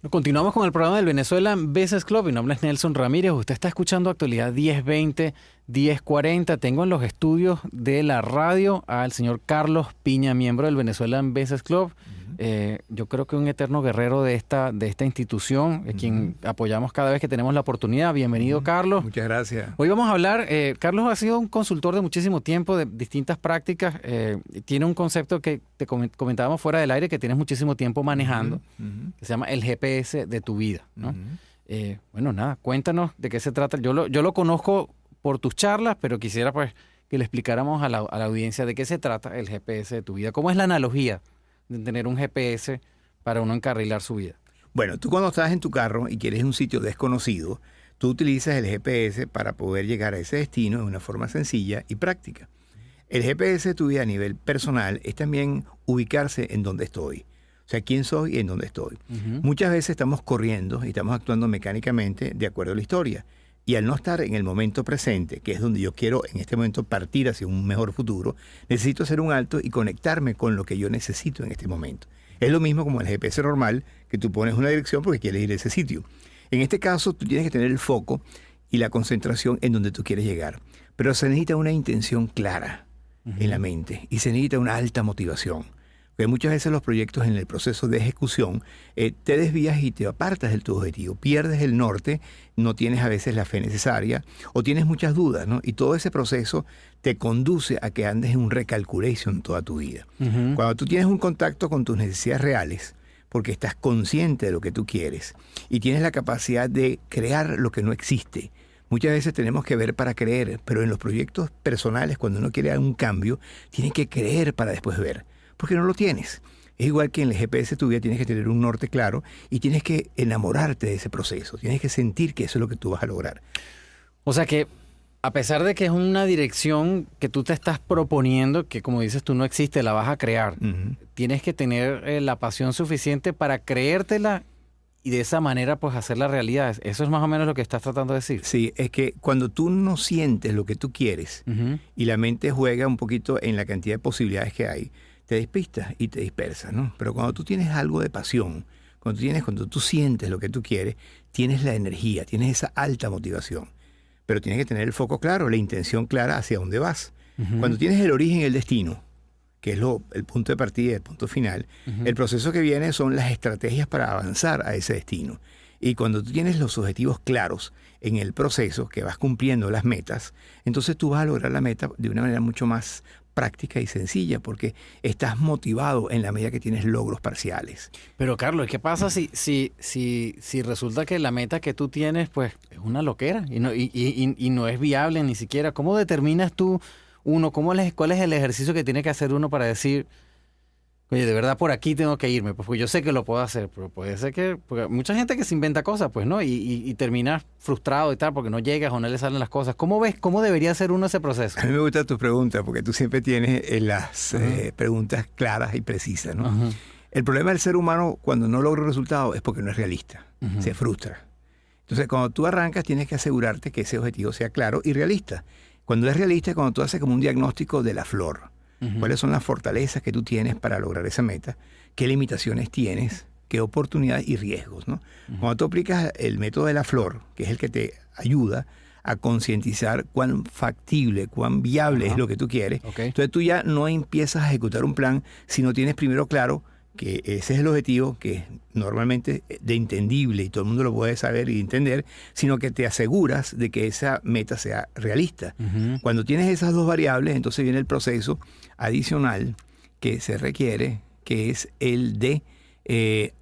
Continuamos con el programa del Venezuelan Business Club. Mi nombre es Nelson Ramírez. Usted está escuchando Actualidad 1020, 1040. Tengo en los estudios de la radio al señor Carlos Piña, miembro del Venezuelan Business Club. Yo creo que un eterno guerrero de esta institución, quien apoyamos cada vez que tenemos la oportunidad. Bienvenido, Carlos. Muchas gracias. Hoy vamos a hablar, Carlos ha sido un consultor de muchísimo tiempo, de distintas prácticas. Tiene un concepto que te comentábamos fuera del aire, que tienes muchísimo tiempo manejando, que se llama el GPS de tu vida, ¿no? Bueno, nada, cuéntanos de qué se trata. Yo lo conozco por tus charlas, pero quisiera pues que le explicáramos a la audiencia de qué se trata el GPS de tu vida. ¿Cómo es la analogía de tener un GPS para uno encarrilar su vida? Bueno, tú cuando estás en tu carro y quieres un sitio desconocido, tú utilizas el GPS para poder llegar a ese destino de una forma sencilla y práctica. El GPS de tu vida a nivel personal es también ubicarse en donde estoy. O sea, quién soy y en dónde estoy. Muchas veces estamos corriendo y estamos actuando mecánicamente de acuerdo a la historia. Y al no estar en el momento presente, que es donde yo quiero en este momento partir hacia un mejor futuro, necesito hacer un alto y conectarme con lo que yo necesito en este momento. Es lo mismo como el GPS normal, que tú pones una dirección porque quieres ir a ese sitio. En este caso, tú tienes que tener el foco y la concentración en donde tú quieres llegar. Pero se necesita una intención clara en la mente y se necesita una alta motivación. Porque muchas veces los proyectos en el proceso de ejecución te desvías y te apartas de tu objetivo, pierdes el norte, no tienes a veces la fe necesaria o tienes muchas dudas, ¿no? Y todo ese proceso te conduce a que andes en un recalculation toda tu vida. Cuando tú tienes un contacto con tus necesidades reales, porque estás consciente de lo que tú quieres y tienes la capacidad de crear lo que no existe. Muchas veces tenemos que ver para creer, pero en los proyectos personales, cuando uno quiere dar un cambio, tiene que creer para después ver. Porque no lo tienes. Es igual que en el GPS de tu vida tienes que tener un norte claro y tienes que enamorarte de ese proceso. Tienes que sentir que eso es lo que tú vas a lograr. O sea que a pesar de que es una dirección que tú te estás proponiendo, que como dices tú no existe, la vas a crear, tienes que tener la pasión suficiente para creértela y de esa manera pues hacerla realidad. Eso es más o menos lo que estás tratando de decir. Sí, es que cuando tú no sientes lo que tú quieres y la mente juega un poquito en la cantidad de posibilidades que hay, te despistas y te dispersas, ¿no? Pero cuando tú tienes algo de pasión, cuando tú sientes lo que tú quieres, tienes la energía, tienes esa alta motivación. Pero tienes que tener el foco claro, la intención clara hacia dónde vas. Cuando tienes el origen y el destino, que es el punto de partida y el punto final, el proceso que viene son las estrategias para avanzar a ese destino. Y cuando tú tienes los objetivos claros en el proceso, que vas cumpliendo las metas, entonces tú vas a lograr la meta de una manera mucho más práctica y sencilla, porque estás motivado en la medida que tienes logros parciales. Pero Carlos, ¿qué pasa si resulta que la meta que tú tienes pues es una loquera y no es viable ni siquiera? ¿Cómo determinas tú cuál es el ejercicio que tiene que hacer uno para decir, oye, de verdad por aquí tengo que irme? Pues yo sé que lo puedo hacer, pero puede ser porque mucha gente que se inventa cosas, pues, ¿no? Y terminas frustrado y tal porque no llegas o no le salen las cosas. ¿Cómo debería hacer uno ese proceso? A mí me gusta tu pregunta porque tú siempre tienes las preguntas claras y precisas, ¿no? El problema del ser humano cuando no logra un resultado es porque no es realista, se frustra. Entonces, cuando tú arrancas tienes que asegurarte que ese objetivo sea claro y realista. Cuando es realista es cuando tú haces como un diagnóstico de la flor. ¿Cuáles son las fortalezas que tú tienes para lograr esa meta? ¿Qué limitaciones tienes? ¿Qué oportunidades y riesgos, ¿no? Cuando tú aplicas el método de la flor, que es el que te ayuda a concientizar cuán factible, cuán viable es lo que tú quieres, entonces tú ya no empiezas a ejecutar un plan si no tienes primero claro que ese es el objetivo, que es normalmente de entendible y todo el mundo lo puede saber y entender, sino que te aseguras de que esa meta sea realista. Cuando tienes esas dos variables, entonces viene el proceso adicional que se requiere, que es el de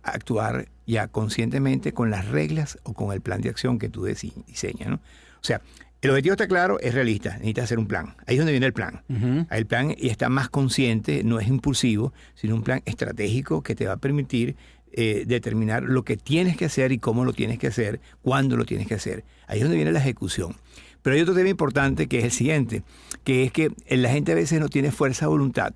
actuar ya conscientemente con las reglas o con el plan de acción que tú diseñas, ¿no? O sea, el objetivo está claro, es realista, necesitas hacer un plan. Ahí es donde viene el plan. El plan está más consciente, no es impulsivo, sino un plan estratégico que te va a permitir determinar lo que tienes que hacer y cómo lo tienes que hacer, cuándo lo tienes que hacer. Ahí es donde viene la ejecución. Pero hay otro tema importante que es el siguiente, que es que la gente a veces no tiene fuerza de voluntad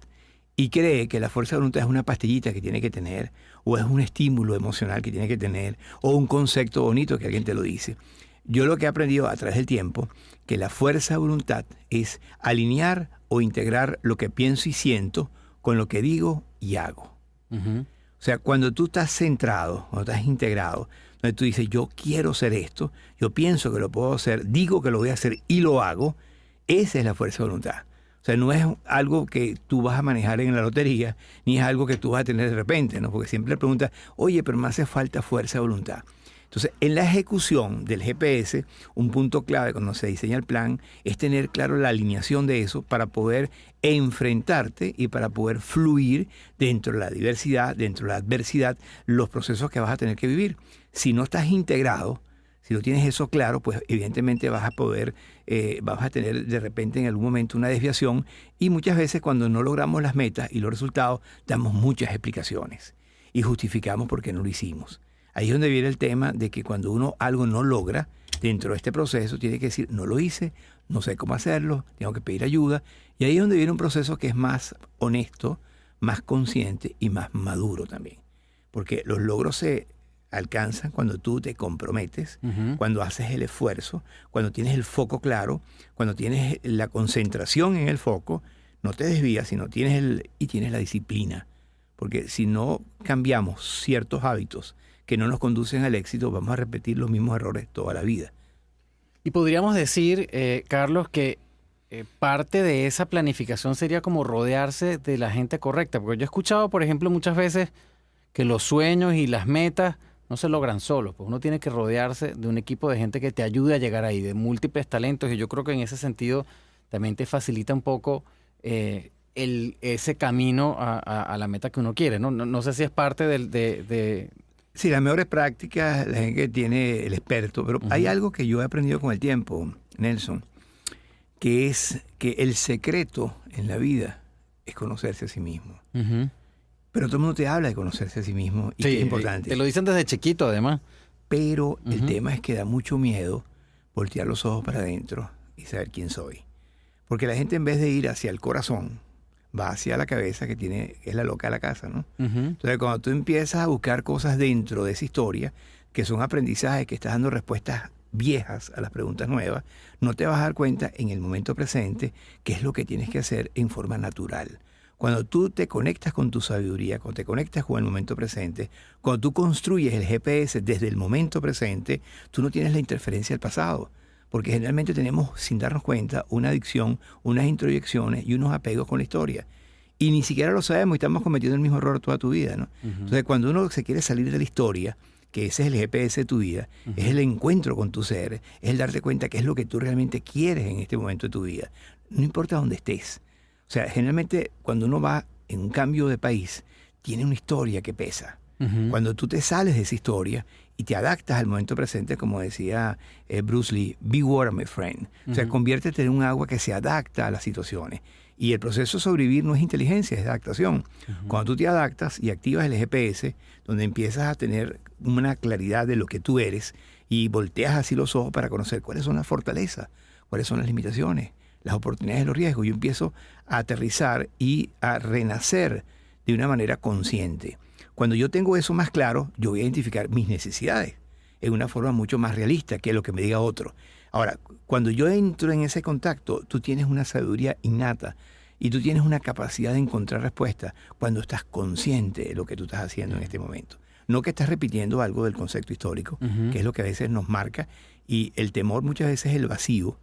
y cree que la fuerza de voluntad es una pastillita que tiene que tener, o es un estímulo emocional que tiene que tener, o un concepto bonito que alguien te lo dice. Yo lo que he aprendido a través del tiempo, que la fuerza de voluntad es alinear o integrar lo que pienso y siento con lo que digo y hago. O O sea, cuando tú estás centrado, cuando estás integrado, donde tú dices, yo quiero hacer esto, yo pienso que lo puedo hacer, digo que lo voy a hacer y lo hago, esa es la fuerza de voluntad. O sea, no es algo que tú vas a manejar en la lotería, ni es algo que tú vas a tener de repente, ¿no? Porque siempre le preguntas, oye, pero me hace falta fuerza de voluntad. Entonces, en la ejecución del GPS, un punto clave cuando se diseña el plan es tener claro la alineación de eso para poder enfrentarte y para poder fluir dentro de la diversidad, dentro de la adversidad, los procesos que vas a tener que vivir. Si no estás integrado, si no tienes eso claro, pues evidentemente vas a tener de repente en algún momento una desviación y muchas veces cuando no logramos las metas y los resultados damos muchas explicaciones y justificamos por qué no lo hicimos. Ahí es donde viene el tema de que cuando uno algo no logra dentro de este proceso tiene que decir no lo hice, no sé cómo hacerlo, tengo que pedir ayuda y ahí es donde viene un proceso que es más honesto, más consciente y más maduro también. Porque los logros se alcanzan cuando tú te comprometes, cuando haces el esfuerzo, cuando tienes el foco claro, cuando tienes la concentración en el foco, no te desvías, sino tienes la disciplina. Porque si no cambiamos ciertos hábitos que no nos conducen al éxito, vamos a repetir los mismos errores toda la vida. Y podríamos decir, Carlos, que parte de esa planificación sería como rodearse de la gente correcta. Porque yo he escuchado, por ejemplo, muchas veces que los sueños y las metas no se logran solos, pues uno tiene que rodearse de un equipo de gente que te ayude a llegar ahí, de múltiples talentos, y yo creo que en ese sentido también te facilita un poco ese camino a la meta que uno quiere, ¿no? No sé si es parte de... Sí, las mejores prácticas, la gente que tiene el experto, pero hay algo que yo he aprendido con el tiempo, Nelson, que es que el secreto en la vida es conocerse a sí mismo. Pero todo el mundo te habla de conocerse a sí mismo y sí, que es importante. Te lo dicen desde chiquito, además. Pero el tema es que da mucho miedo voltear los ojos para adentro y saber quién soy. Porque la gente en vez de ir hacia el corazón, va hacia la cabeza que es la loca de la casa, ¿no? Entonces, cuando tú empiezas a buscar cosas dentro de esa historia, que son aprendizajes, que estás dando respuestas viejas a las preguntas nuevas, no te vas a dar cuenta en el momento presente qué es lo que tienes que hacer en forma natural. Cuando tú te conectas con tu sabiduría, cuando te conectas con el momento presente, cuando tú construyes el GPS desde el momento presente, tú no tienes la interferencia del pasado. Porque generalmente tenemos, sin darnos cuenta, una adicción, unas introyecciones y unos apegos con la historia. Y ni siquiera lo sabemos y estamos cometiendo el mismo error toda tu vida, ¿no? Entonces, cuando uno se quiere salir de la historia, que ese es el GPS de tu vida, es el encuentro con tu ser, es el darte cuenta qué es lo que tú realmente quieres en este momento de tu vida. No importa dónde estés. O sea, generalmente cuando uno va en un cambio de país, tiene una historia que pesa. Cuando tú te sales de esa historia y te adaptas al momento presente, como decía Bruce Lee, be water, my friend. O sea, conviértete en un agua que se adapta a las situaciones. Y el proceso de sobrevivir no es inteligencia, es adaptación. Cuando tú te adaptas y activas el GPS, donde empiezas a tener una claridad de lo que tú eres y volteas así los ojos para conocer cuáles son las fortalezas, cuáles son las limitaciones, las oportunidades y los riesgos. Yo empiezo a aterrizar y a renacer de una manera consciente. Cuando yo tengo eso más claro, yo voy a identificar mis necesidades en una forma mucho más realista que lo que me diga otro. Ahora, cuando yo entro en ese contacto, tú tienes una sabiduría innata y tú tienes una capacidad de encontrar respuestas cuando estás consciente de lo que tú estás haciendo en este momento. No que estás repitiendo algo del concepto histórico, que es lo que a veces nos marca, y el temor muchas veces es el vacío.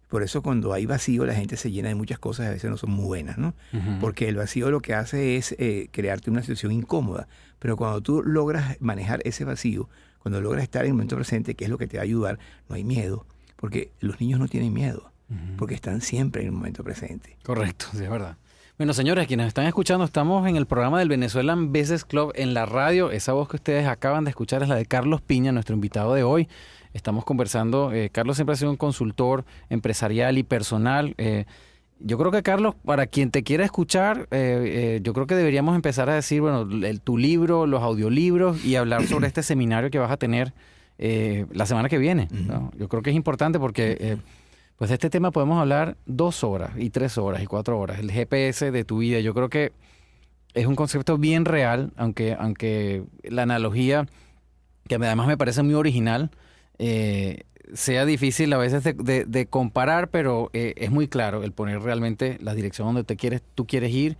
Por eso cuando hay vacío la gente se llena de muchas cosas, a veces no son muy buenas, ¿no? Porque el vacío lo que hace es crearte una situación incómoda. Pero cuando tú logras manejar ese vacío, cuando logras estar en el momento presente, que es lo que te va a ayudar, no hay miedo. Porque los niños no tienen miedo, porque están siempre en el momento presente. Correcto, sí, es verdad. Bueno, señores, quienes están escuchando, estamos en el programa del Venezuelan Business Club en la radio. Esa voz que ustedes acaban de escuchar es la de Carlos Piña, nuestro invitado de hoy. Estamos conversando. Carlos siempre ha sido un consultor empresarial y personal. Yo creo que, Carlos, para quien te quiera escuchar, yo creo que deberíamos empezar a decir, bueno, tu libro, los audiolibros y hablar sobre este seminario que vas a tener la semana que viene, ¿no? Yo creo que es importante porque pues de este tema podemos hablar 2 horas y 3 horas y 4 horas. El GPS de tu vida. Yo creo que es un concepto bien real, aunque la analogía, que además me parece muy original, sea difícil a veces de comparar, pero es muy claro el poner realmente la dirección donde tú quieres ir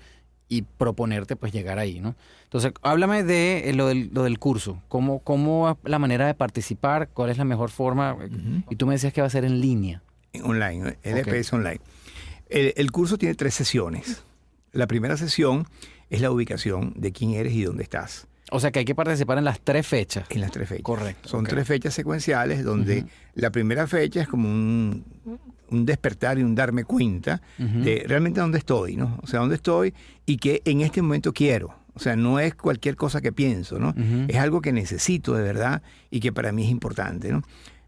y proponerte pues llegar ahí, ¿no? Entonces, háblame de lo del curso. ¿Cómo es la manera de participar? ¿Cuál es la mejor forma? Y tú me decías que va a ser en línea. Online, LPS online. El curso tiene 3 sesiones. La primera sesión es la ubicación de quién eres y dónde estás. O sea que hay que participar en las 3 fechas. En las 3 fechas. Correcto. Son 3 fechas secuenciales donde la primera fecha es como un despertar y un darme cuenta de realmente dónde estoy, ¿no? O sea, dónde estoy y qué en este momento quiero. O sea, no es cualquier cosa que pienso, ¿no? Es algo que necesito de verdad y que para mí es importante, ¿no?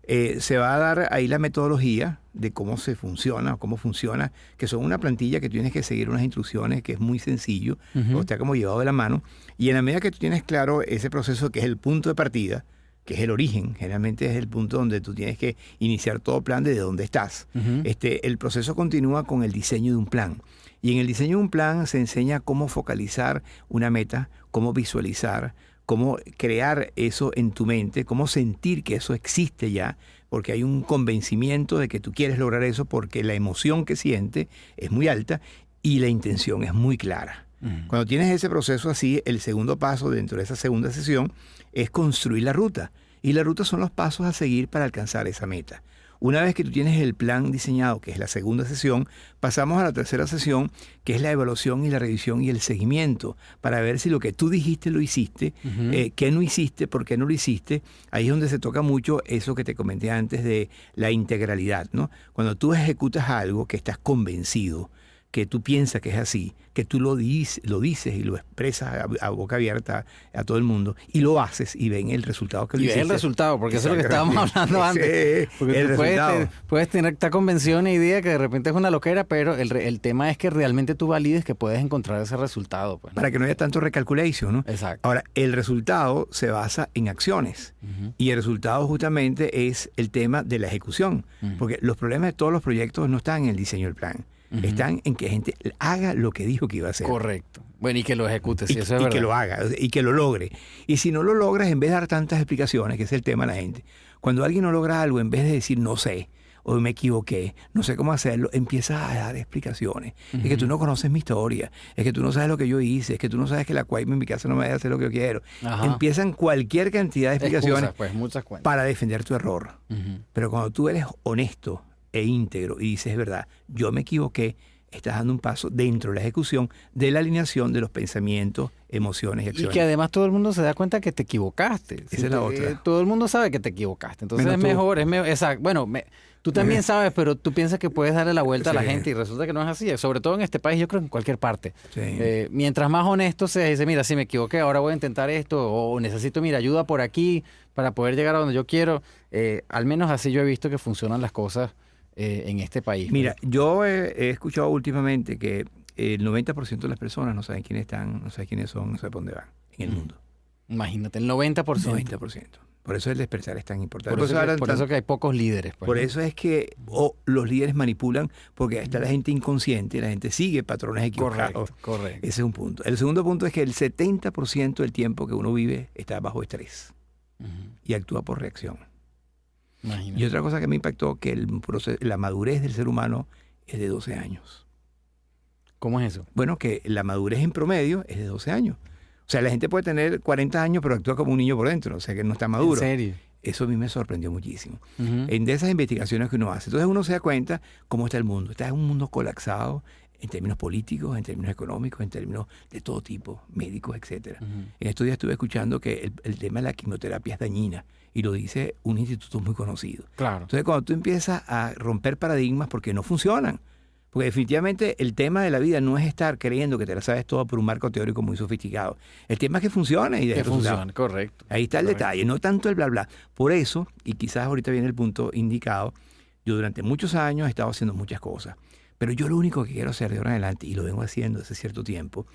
Se va a dar ahí la metodología de cómo se funciona o cómo funciona, que son una plantilla que tienes que seguir unas instrucciones que es muy sencillo, o está como llevado de la mano. Y en la medida que tú tienes claro ese proceso que es el punto de partida, que es el origen, generalmente es el punto donde tú tienes que iniciar todo plan de dónde estás. El proceso continúa con el diseño de un plan. Y en el diseño de un plan se enseña cómo focalizar una meta, cómo visualizar, cómo crear eso en tu mente, cómo sentir que eso existe ya, porque hay un convencimiento de que tú quieres lograr eso porque la emoción que sientes es muy alta y la intención es muy clara. Cuando tienes ese proceso así, el segundo paso dentro de esa segunda sesión es construir la ruta. Y la ruta son los pasos a seguir para alcanzar esa meta. Una vez que tú tienes el plan diseñado, que es la segunda sesión, pasamos a la tercera sesión, que es la evaluación y la revisión y el seguimiento, para ver si lo que tú dijiste lo hiciste, qué no hiciste, por qué no lo hiciste. Ahí es donde se toca mucho eso que te comenté antes de la integralidad, ¿no? Cuando tú ejecutas algo que estás convencido, que tú piensas que es así, que tú lo dices y lo expresas a boca abierta a todo el mundo y lo haces y ven el resultado que lo hiciste. Y ven el resultado, porque eso es lo que estábamos hablando antes. Porque el puedes tener esta convención e idea que de repente es una loquera, pero el tema es que realmente tú valides que puedes encontrar ese resultado. Pues, ¿no? Para que no haya tanto recalculation, ¿no? Exacto. Ahora, el resultado se basa en acciones y el resultado justamente es el tema de la ejecución, porque los problemas de todos los proyectos no están en el diseño del plan. Están en que la gente haga lo que dijo que iba a hacer. Correcto. Bueno, y que lo ejecute, sí, eso es y verdad. que lo haga, y que lo logre. Y si no lo logras, en vez de dar tantas explicaciones, que es el tema de la gente, cuando alguien no logra algo, en vez de decir no sé, o me equivoqué, no sé cómo hacerlo, empiezas a dar explicaciones. Es que tú no conoces mi historia, es que tú no sabes lo que yo hice, es que tú no sabes que la Cuaima en mi casa no me deja hacer lo que yo quiero. Empiezan cualquier cantidad de explicaciones pues, muchas cuentas. para defender tu error. Pero cuando tú eres honesto e íntegro y dices, es verdad, yo me equivoqué, estás dando un paso dentro de la ejecución de la alineación de los pensamientos, emociones y acciones. Y que además todo el mundo se da cuenta que te equivocaste. Esa es la otra. Todo el mundo sabe que te equivocaste. Entonces Menos es tú. mejor, exacto. Bueno, tú también sabes, pero tú piensas que puedes darle la vuelta a la gente y resulta que no es así. Sobre todo en este país, yo creo que en cualquier parte. Sí. Mientras más honesto seas y dices, mira, si me equivoqué, ahora voy a intentar esto, o necesito, mira, ayuda por aquí para poder llegar a donde yo quiero. Al menos así yo he visto que funcionan las cosas en este país. Mira, yo he escuchado últimamente que el 90% de las personas no saben quiénes están, no saben quiénes son, no saben por dónde van en el mundo. Imagínate, el 90%. 90%. Por eso el despertar es tan importante. Por eso que hay pocos líderes. Pues, por ¿no? eso es que los líderes manipulan, porque está la gente inconsciente, la gente sigue patrones equivocados. Correcto. Ese es un punto. El segundo punto es que el 70% del tiempo que uno vive está bajo estrés y actúa por reacción. Imagínate. Y otra cosa que me impactó, que la madurez del ser humano es de 12 años. ¿Cómo es eso? Bueno, que la madurez en promedio es de 12 años. O sea, la gente puede tener 40 años, pero actúa como un niño por dentro, o sea, que no está maduro. ¿En serio? Eso a mí me sorprendió muchísimo. En de esas investigaciones que uno hace. Entonces uno se da cuenta cómo está el mundo. Está en un mundo colapsado en términos políticos, en términos económicos, en términos de todo tipo, médicos, etcétera. En estos días estuve escuchando que el tema de la quimioterapia es dañina. Y lo dice un instituto muy conocido. Claro. Entonces, cuando tú empiezas a romper paradigmas porque no funcionan, porque definitivamente el tema de la vida no es estar creyendo que te la sabes todo por un marco teórico muy sofisticado. El tema es que funcione y que funcione, correcto. Ahí está el detalle, no tanto el bla bla. Por eso, y quizás ahorita viene el punto indicado, yo durante muchos años he estado haciendo muchas cosas, pero yo lo único que quiero hacer de ahora en adelante, y lo vengo haciendo hace cierto tiempo,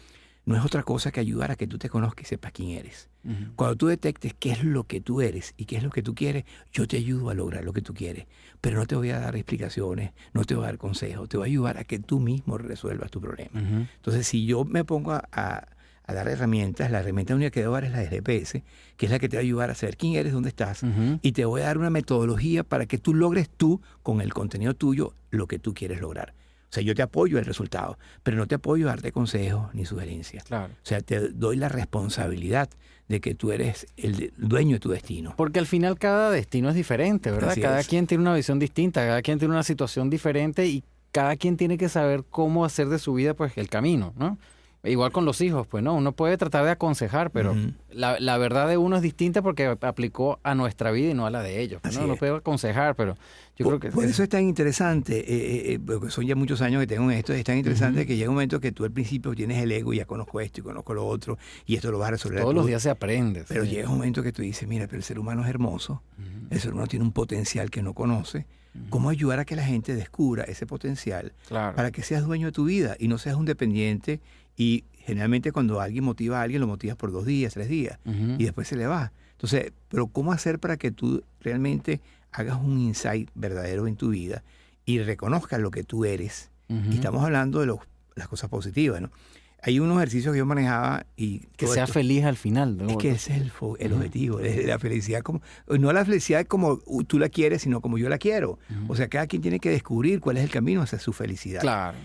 no es otra cosa que ayudar a que tú te conozcas y sepas quién eres. Cuando tú detectes qué es lo que tú eres y qué es lo que tú quieres, yo te ayudo a lograr lo que tú quieres. Pero no te voy a dar explicaciones, no te voy a dar consejos, te voy a ayudar a que tú mismo resuelvas tu problema. Entonces, si yo me pongo a dar herramientas, la herramienta única que debo dar es la del GPS, que es la que te va a ayudar a saber quién eres, dónde estás, y te voy a dar una metodología para que tú logres tú, con el contenido tuyo, lo que tú quieres lograr. O sea, yo te apoyo el resultado, pero no te apoyo a darte consejos ni sugerencias. Claro. O sea, te doy la responsabilidad de que tú eres el dueño de tu destino. Porque al final cada destino es diferente, ¿verdad? Así Cada es. quien tiene una visión distinta, cada quien tiene una situación diferente y cada quien tiene que saber cómo hacer de su vida pues el camino, ¿no? Igual con los hijos, pues no, uno puede tratar de aconsejar, pero la verdad de uno es distinta porque aplicó a nuestra vida y no a la de ellos. Pues, ¿no? Uno puede aconsejar, pero yo creo que... Por eso es tan interesante, porque son ya muchos años que tengo en esto, es tan interesante que llega un momento que tú al principio tienes el ego, y ya conozco esto y conozco lo otro, y esto lo vas a resolver. Todos los días se aprende. Pero sí. llega un momento que tú dices, mira, pero el ser humano es hermoso, el ser humano tiene un potencial que no conoce. ¿Cómo ayudar a que la gente descubra ese potencial para que seas dueño de tu vida y no seas un dependiente? Y generalmente cuando alguien motiva a alguien, lo motivas por 2 días, 3 días, y después se le va. Entonces, pero ¿cómo hacer para que tú realmente hagas un insight verdadero en tu vida y reconozcas lo que tú eres? Y estamos hablando de las cosas positivas, ¿no? Hay unos ejercicios que yo manejaba y... Que sea feliz al final, ¿no? Es que ese es el objetivo, la felicidad como... No la felicidad como tú la quieres, sino como yo la quiero. O sea, cada quien tiene que descubrir cuál es el camino hacia su felicidad. Claro.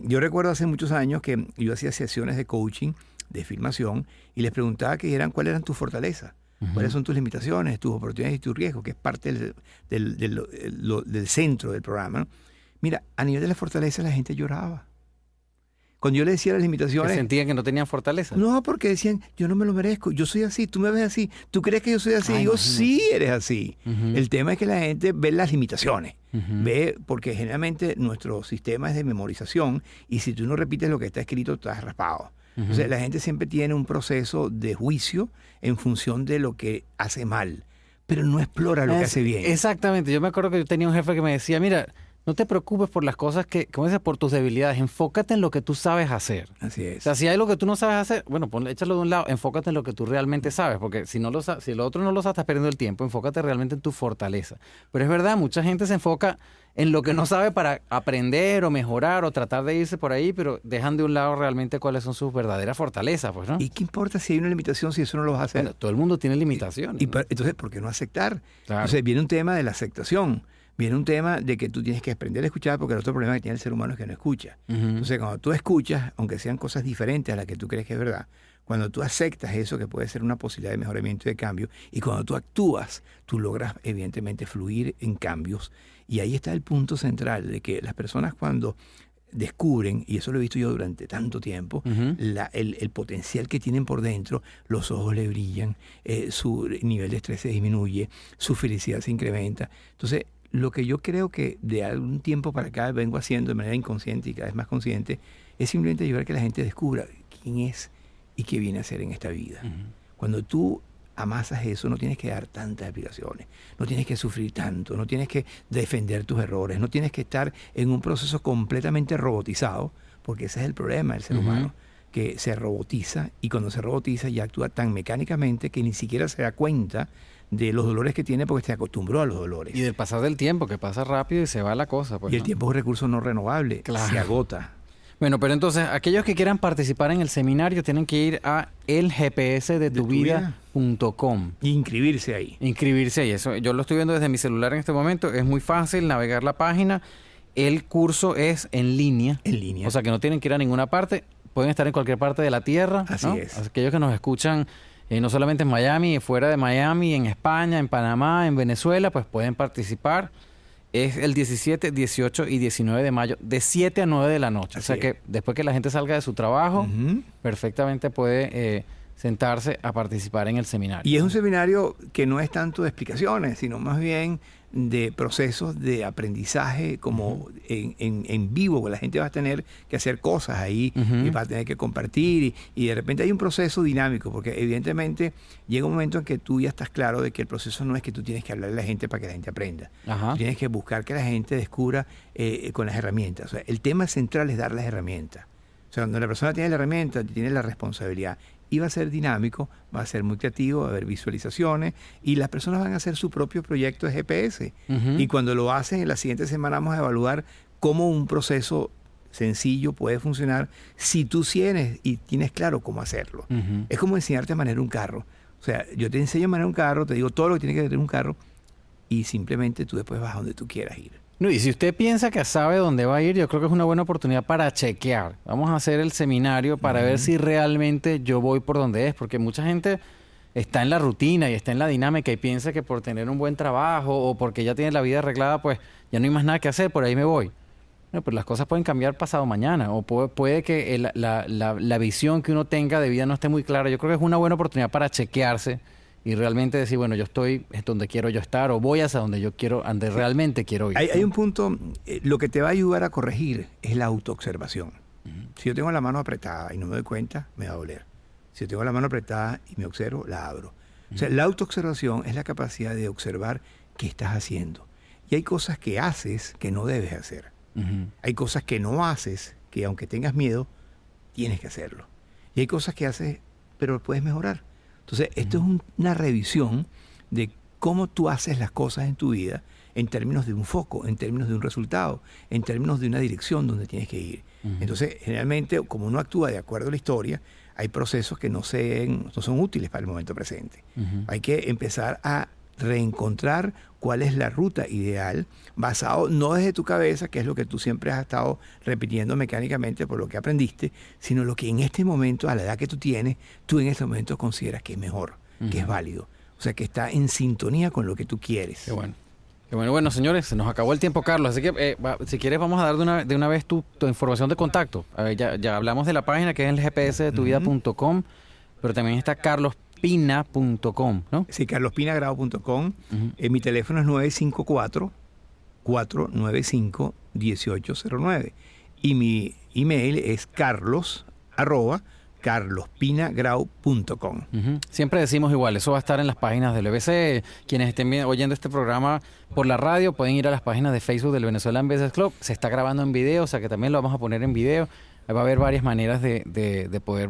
Yo recuerdo hace muchos años que yo hacía sesiones de coaching, de filmación, y les preguntaba que dijeran cuáles eran tus fortalezas, cuáles son tus limitaciones, tus oportunidades y tus riesgos, que es parte del centro del programa, ¿no? Mira, a nivel de la fortaleza la gente lloraba. Cuando yo le decía las limitaciones... ¿Que sentían que no tenían fortaleza? No, porque decían, yo no me lo merezco, yo soy así, tú me ves así, ¿tú crees que yo soy así? Digo, sí eres así. El tema es que la gente ve las limitaciones, ve, porque generalmente nuestro sistema es de memorización y si tú no repites lo que está escrito, estás raspado. Entonces la gente siempre tiene un proceso de juicio en función de lo que hace mal, pero no explora lo que hace bien. Exactamente, yo me acuerdo que yo tenía un jefe que me decía, mira... No te preocupes por las cosas como dices, por tus debilidades. Enfócate en lo que tú sabes hacer. Así es. O sea, si hay algo que tú no sabes hacer, bueno, échalo de un lado. Enfócate en lo que tú realmente sabes. Porque si lo otro no lo sabes, estás perdiendo el tiempo. Enfócate realmente en tu fortaleza. Pero es verdad, mucha gente se enfoca en lo que no sabe para aprender o mejorar o tratar de irse por ahí, pero dejan de un lado realmente cuáles son sus verdaderas fortalezas, pues, ¿no? ¿Y qué importa si hay una limitación si eso no lo vas a hacer? Bueno, todo el mundo tiene limitaciones. Entonces, ¿por qué no aceptar? Claro. Entonces viene un tema de la aceptación. Viene un tema de que tú tienes que aprender a escuchar porque el otro problema que tiene el ser humano es que no escucha. Entonces, cuando tú escuchas, aunque sean cosas diferentes a las que tú crees que es verdad, cuando tú aceptas eso que puede ser una posibilidad de mejoramiento y de cambio, y cuando tú actúas, tú logras evidentemente fluir en cambios. Y ahí está el punto central de que las personas cuando descubren, y eso lo he visto yo durante tanto tiempo, el potencial que tienen por dentro, los ojos le brillan, su nivel de estrés se disminuye, su felicidad se incrementa. Entonces, lo que yo creo que de algún tiempo para acá vengo haciendo de manera inconsciente y cada vez más consciente es simplemente ayudar a que la gente descubra quién es y qué viene a hacer en esta vida. Cuando tú amasas eso, no tienes que dar tantas explicaciones, no tienes que sufrir tanto, no tienes que defender tus errores, no tienes que estar en un proceso completamente robotizado, porque ese es el problema del ser humano, que se robotiza y cuando se robotiza ya actúa tan mecánicamente que ni siquiera se da cuenta de los dolores que tiene porque se acostumbró a los dolores. Y del pasar del tiempo, que pasa rápido y se va la cosa. Pues, y el tiempo es un recurso no renovable, se agota. Bueno, pero entonces, aquellos que quieran participar en el seminario tienen que ir a elgpsdetuvida.com. Y inscribirse ahí. Inscribirse ahí. Eso, yo lo estoy viendo desde mi celular en este momento. Es muy fácil navegar la página. El curso es en línea. En línea. O sea que no tienen que ir a ninguna parte. Pueden estar en cualquier parte de la tierra. Así ¿no? es. Aquellos que nos escuchan... no solamente en Miami, fuera de Miami, en España, en Panamá, en Venezuela, pues pueden participar. Es el 17, 18 y 19 de mayo, de 7 a 9 de la noche. Así o sea que después que la gente salga de su trabajo, perfectamente puede sentarse a participar en el seminario. Y es un seminario que no es tanto de explicaciones, sino más bien de procesos de aprendizaje como en vivo, que la gente va a tener que hacer cosas ahí y va a tener que compartir y de repente hay un proceso dinámico, porque evidentemente llega un momento en que tú ya estás claro de que el proceso no es que tú tienes que hablarle a la gente para que la gente aprenda. Tú tienes que buscar que la gente descubra con las herramientas. O sea, el tema central es dar las herramientas. O sea, cuando la persona tiene la herramienta, tiene la responsabilidad. Y va a ser dinámico, va a ser muy creativo, va a haber visualizaciones y las personas van a hacer su propio proyecto de GPS. Y cuando lo hacen, en la siguiente semana vamos a evaluar cómo un proceso sencillo puede funcionar si tú tienes claro cómo hacerlo. Es como enseñarte a manejar un carro. O sea, yo te enseño a manejar un carro, te digo todo lo que tiene que tener un carro y simplemente tú después vas a donde tú quieras ir. No, y si usted piensa que sabe dónde va a ir, yo creo que es una buena oportunidad para chequear. Vamos a hacer el seminario para ver si realmente yo voy por donde es, porque mucha gente está en la rutina y está en la dinámica y piensa que por tener un buen trabajo o porque ya tiene la vida arreglada, pues ya no hay más nada que hacer, por ahí me voy. No, pero las cosas pueden cambiar pasado mañana o puede que la visión que uno tenga de vida no esté muy clara. Yo creo que es una buena oportunidad para chequearse y realmente decir, bueno, yo estoy donde quiero yo estar o voy hacia donde yo quiero, donde realmente quiero ir. Hay un punto, lo que te va a ayudar a corregir es la autoobservación. Si yo tengo la mano apretada y no me doy cuenta, me va a doler. Si yo tengo la mano apretada y me observo, la abro. O sea, la autoobservación es la capacidad de observar qué estás haciendo. Y hay cosas que haces que no debes hacer. Hay cosas que no haces que aunque tengas miedo, tienes que hacerlo. Y hay cosas que haces, pero puedes mejorar. Entonces, esto es una revisión de cómo tú haces las cosas en tu vida en términos de un foco, en términos de un resultado, en términos de una dirección donde tienes que ir. Entonces, generalmente, como uno actúa de acuerdo a la historia, hay procesos que no son útiles para el momento presente. Hay que empezar a reencontrar cuál es la ruta ideal, basado no desde tu cabeza, que es lo que tú siempre has estado repitiendo mecánicamente por lo que aprendiste, sino lo que en este momento, a la edad que tú tienes, tú en este momento consideras que es mejor, que es válido. O sea, que está en sintonía con lo que tú quieres. Qué bueno. Bueno, señores, se nos acabó el tiempo, Carlos. Así que, si quieres, vamos a dar de una vez tu información de contacto. A ver, ya hablamos de la página que es el gpsdetuvida.com, pero también está carlospina.com, ¿no? Sí, carlospinagrao.com. Mi teléfono es 954-495-1809. Y mi email es carlos@carlospinagrao.com. Siempre decimos igual, eso va a estar en las páginas del BBC. Quienes estén oyendo este programa por la radio pueden ir a las páginas de Facebook del Venezuelan Business Club. Se está grabando en video, o sea que también lo vamos a poner en video. Va a haber varias maneras de poder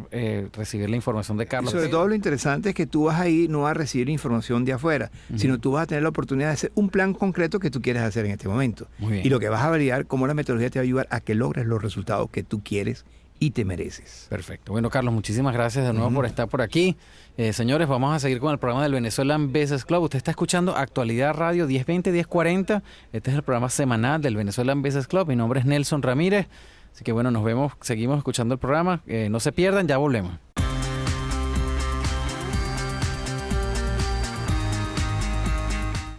recibir la información de Carlos. Y sobre todo lo interesante es que tú vas ahí no a recibir información de afuera, sino tú vas a tener la oportunidad de hacer un plan concreto que tú quieres hacer en este momento. Muy bien. Y lo que vas a validar, cómo la metodología te va a ayudar a que logres los resultados que tú quieres y te mereces. Perfecto. Bueno, Carlos, muchísimas gracias de nuevo por estar por aquí. Señores, vamos a seguir con el programa del Venezuelan Business Club. Usted está escuchando Actualidad Radio 1020-1040. Este es el programa semanal del Venezuelan Business Club. Mi nombre es Nelson Ramírez. Así que bueno, nos vemos, seguimos escuchando el programa. No se pierdan, ya volvemos.